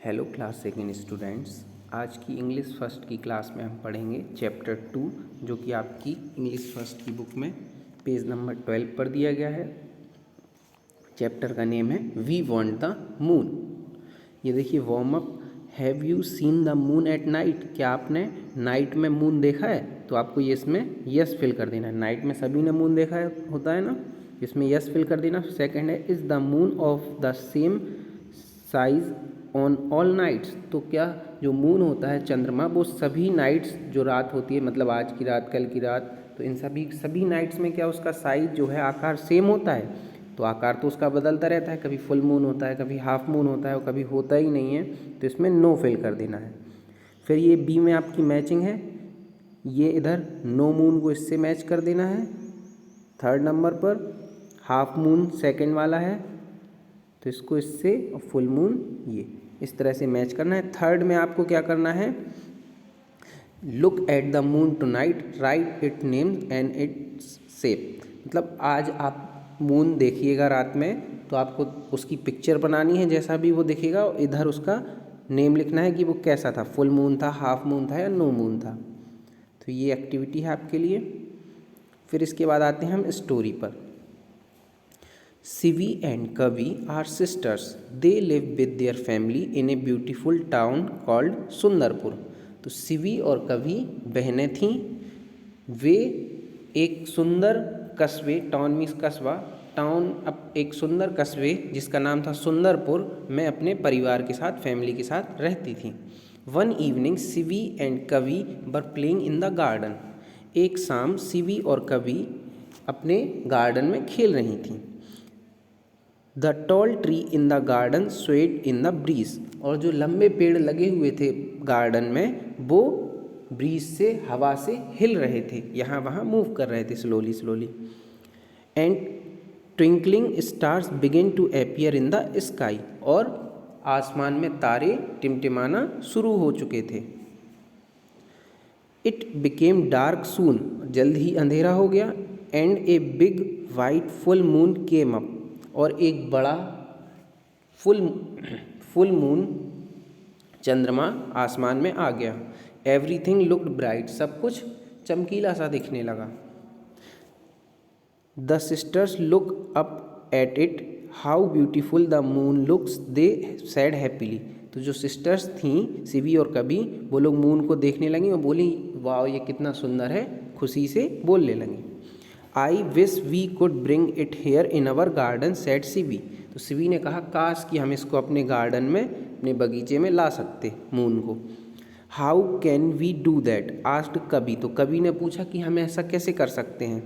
Hello class second students. आज की English first की क्लास में हम पढ़ेंगे चैप्टर 2, जो कि आपकी इंग्लिश फर्स्ट की बुक में पेज नंबर 12 पर दिया गया है। चैप्टर का नेम है वी वांट द मून। ये देखिए warm up. Have you seen the moon at night? क्या आपने नाइट में मून देखा है? तो आपको ये इसमें यस फिल कर देना है। नाइट में सभी ने मून देखा है होता है ना, इसमें यस फिल कर देना। सेकंड है is the moon of the same size on all nights? तो क्या जो मून होता है चंद्रमा, वो सभी नाइट्स जो रात होती है, मतलब आज की रात, कल की रात, तो इन सभी नाइट्स में क्या उसका साइज जो है, आकार सेम होता है? तो आकार तो उसका बदलता रहता है, कभी फुल मून होता है, कभी हाफ मून होता है और कभी होता ही नहीं है, तो इसमें नो फिल कर देना है। फिर ये बी में आपकी मैचिंग है, ये इधर नो मून को इससे मैच कर देना है। थर्ड नंबर पर हाफ मून सेकंड वाला है, तो इसको इससे, और फुल मून ये इस तरह से मैच करना है। थर्ड में आपको क्या करना है, look at the moon tonight, write it name and its shape. मतलब आज आप मून देखिएगा रात में, तो आपको उसकी पिक्चर बनानी है, जैसा भी वो दिखेगा, और इधर उसका नेम लिखना है कि वो कैसा था, फुल मून था, हाफ मून था या नो मून था। तो ये एक्टिविटी है आपके लिए। फिर इसके बाद आते हैं हम स्टोरी पर। Sivi and Kavi are sisters. They live with their family in a beautiful town called Sundarpur. तो सिवी और कवि बहनें थीं। वे एक सुंदर कस्बे, टाउन मीन्स कस्बा, टाउन अब एक सुंदर कस्बे जिसका नाम था सुंदरपुर में अपने परिवार के साथ, फैमिली के साथ रहती थीं। वन इवनिंग सिवी एंड कवि were playing in the garden. एक शाम सिवी और कवि अपने गार्डन में खेल रही थीं। The tall tree in the garden swayed in the breeze. और जो लंबे पेड़ लगे हुए थे गार्डन में, वो ब्रीज से, हवा से हिल रहे थे, यहाँ वहाँ मूव कर रहे थे slowly slowly. And twinkling stars begin to appear in the sky. और आसमान में तारे टिमटिमाना शुरू हो चुके थे। It became dark soon. जल्द ही अंधेरा हो गया। And a big white full moon came up. और एक बड़ा फुल मून, चंद्रमा, आसमान में आ गया। Everything looked bright. सब कुछ चमकीला सा दिखने लगा। The sisters look up at it, how beautiful the moon looks, they sad happily. तो जो सिस्टर्स थीं, सिवी और कवि, वो लोग मून को देखने लगी और बोली वाह ये कितना सुंदर है, खुशी से बोलने लगी। I wish we could bring it here in our garden, said Sivi. तो सिवी ने कहा काश कि हम इसको अपने गार्डन में, अपने बगीचे में ला सकते मून को। How can we do that, asked Kavi. तो कवि ने पूछा कि हम ऐसा कैसे कर सकते हैं।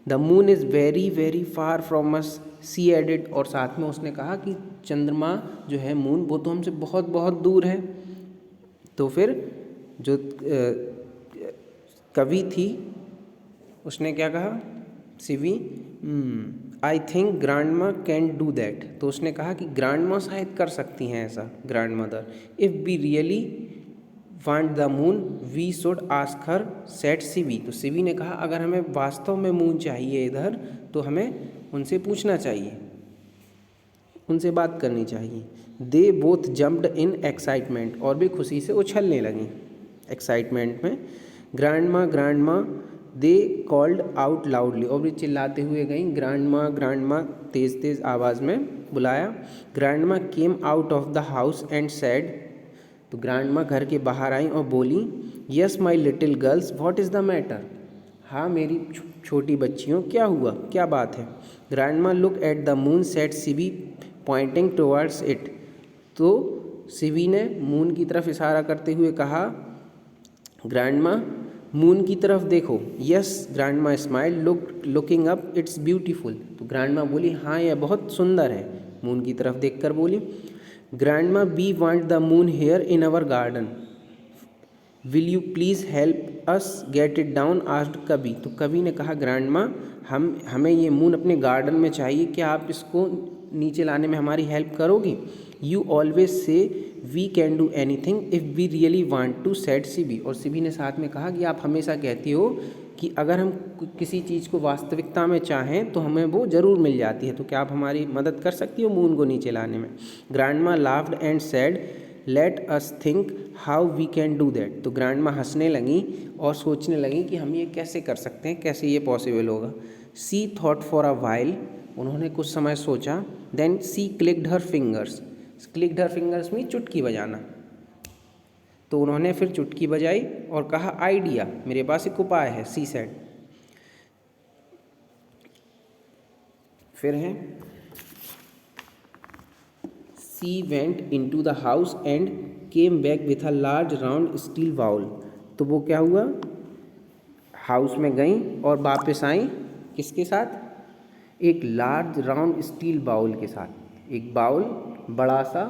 The moon is very very far from us, she added. और साथ में उसने कहा कि चंद्रमा जो है, मून, वो तो हमसे बहुत बहुत दूर है। तो फिर जो कवि थी उसने क्या कहा, सिवी, आई थिंक ग्रैंड माँ कैन डू दैट। तो उसने कहा कि ग्रैंड माँ शायद कर सकती हैं ऐसा, grandmother. If we really want the moon we should ask her, said Sivi. तो सिवी ने कहा अगर हमें वास्तव में मून चाहिए इधर, तो हमें उनसे पूछना चाहिए, उनसे बात करनी चाहिए। They both jumped in excitement. और भी खुशी से उछलने लगी एक्साइटमेंट में। ग्रैंड माँ दे कॉल्ड आउट लाउडली। और भी चिल्लाते हुए गई ग्रैंड माँ, तेज़ तेज़ आवाज़ में बुलाया। ग्रैंड माँ came out of the house and sad. तो ग्रैंड माँ घर के बाहर आई और बोली yes my little girls what is the matter. हाँ मेरी छोटी बच्चियों, क्या हुआ, क्या बात है। Grandma look at the moon, said Sivi pointing towards it. तो सिवी ने मून की तरफ इशारा करते हुए कहा ग्रैंड माँ मून की तरफ देखो। यस ग्रैंड माँ smile looking up, it's beautiful. तो ग्रैंड माँ बोली हाँ यह बहुत सुंदर है, मून की तरफ देखकर बोली। Grandma we want the moon here in our garden, will you please help us get it down, asked Kavi. तो कवि ने कहा ग्रैंड माँ हमें ये मून अपने गार्डन में चाहिए, क्या आप इसको नीचे लाने में हमारी हेल्प करोगी। You always say we can do anything if we really want to, said Sivi. और सिवी ने साथ में कहा कि आप हमेशा कहती हो कि अगर हम किसी चीज़ को वास्तविकता में चाहें तो हमें वो ज़रूर मिल जाती है, तो क्या आप हमारी मदद कर सकती हो मून को नीचे लाने में। Grandma laughed and said let us think how we can do that. तो ग्रैंड माँ हंसने लगी और सोचने लगी कि हम ये कैसे कर सकते हैं, कैसे ये पॉसिबल होगा। She thought for a while, उन्होंने कुछ समय सोचा। Then she clicked her fingers, clicked her fingers में चुटकी बजाना। तो उन्होंने फिर चुटकी बजाई और कहा आइडिया, मेरे पास एक उपाय है। सी सेड, फिर है she went into the house and came back with a large round steel bowl. तो वो क्या हुआ, हाउस में गई और वापस आई किसके साथ, एक लार्ज राउंड स्टील बाउल के साथ। एक बाउल बड़ा सा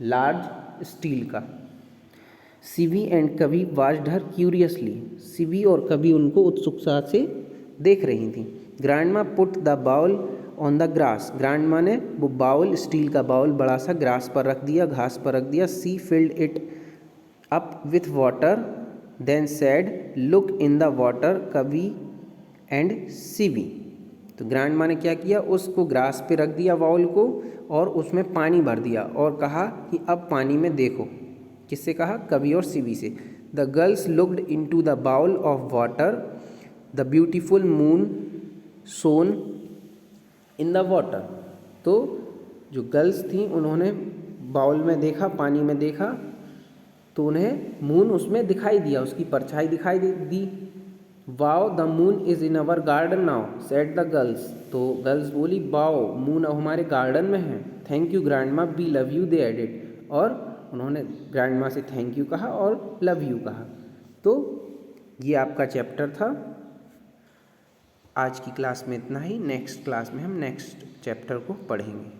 लार्ज स्टील का। Sivi and Kavi watched her curiously, Sivi और कवि उनको उत्सुकता से देख रही थी। Grandma put the bowl on the grass, grandma ने वो बाउल, स्टील का बाउल बड़ा सा ग्रास पर रख दिया, घास पर रख दिया। She filled it up with water then said look in the water Kavi and Sivi. तो ग्रैंडमा ने क्या किया, उसको ग्रास पे रख दिया बाउल को और उसमें पानी भर दिया और कहा कि अब पानी में देखो। किससे कहा, कवि और सिवी से। The girls looked into the bowl of water, the beautiful moon shone in the water. तो जो गर्ल्स थीं उन्होंने बाउल में देखा, पानी में देखा, तो उन्हें मून उसमें दिखाई दिया, उसकी परछाई दिखाई दी। Wow the moon is in our garden now said the girls. तो गर्ल्स बोली वाओ, मून अब हमारे गार्डन में है। Thank you grandma, we love you they added. और उन्होंने ग्रैंडमा से थैंक यू कहा और लव यू कहा। तो ये आपका चैप्टर था। आज की क्लास में इतना ही। नेक्स्ट क्लास में हम नेक्स्ट चैप्टर को पढ़ेंगे।